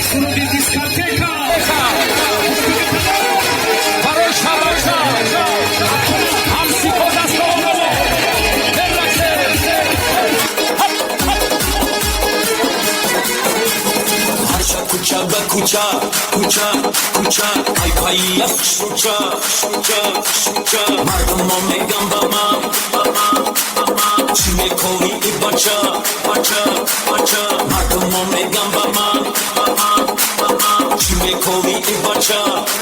Sono di discoteca. Barosha, barosha. Hamsi koda sono. Harsha kucha ba kucha, kucha, kucha. Ay pay yak shucha, shucha, shucha. Mardum me gamba ma, ma, ma. Chime koi ibacha, bacha, bacha. Mardum me gamba ma, ma. Chime koi ibacha,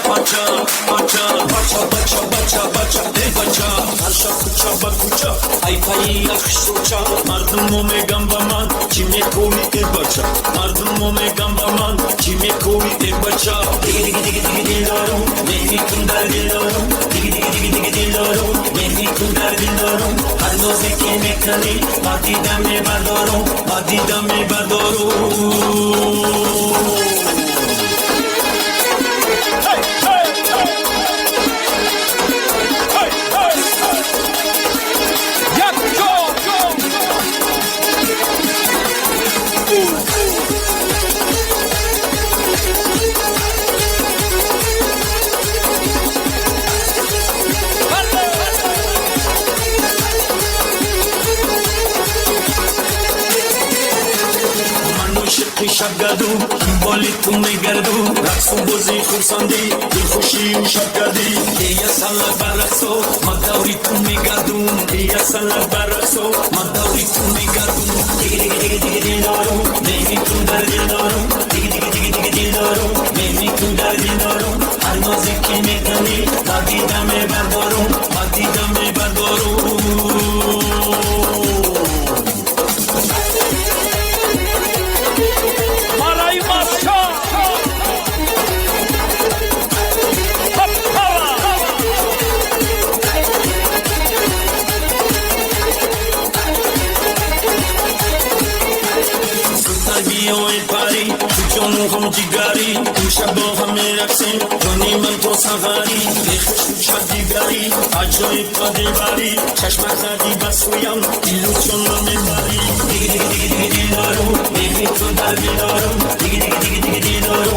bacha, bacha. Bacha, bacha, bacha, bacha, bacha. Harsha kucha ba kucha. Ay pay yak shucha. Mardum me gamba ma, chime koi ibacha. Mardum me gamba ma, chime koi ibacha. Digi digi digi digi diloro, mehi kunda diloro. Digi digi digi digi diloro, mehi kunda diloro. Hardo zeki mekani, batida me badoro, batida me badoro. Hey, hey, hey. Hey, hey, hey. Yak go, go. شبگدو بالی تو میگردو رقص و بازی خورساندی دل خوشی و شبگدی یا سالا برقصو ما دوری تو میگردون یا سالا برقصو ما دوری تو میگردون دیگه دیگه دیگه دیگه دیل دارو نمیتون در دیل دارو دیگه دیگه دیگه دیگه دیل دارو نمیتون در دیل دارو هر نازی که میکنی با دیدم بردارو با دیدم بردارو هم جگری این شب همه رقصیم کنی من تو سواری بخش شد دیگری عجایب قدر باری چشم زدی بسویم دیلو چون رو میبری دیگه دیگه دیگه دیگه دیل دارو میگی تو در بیدارو دیگه دیگه دیگه دیگه دیل دارو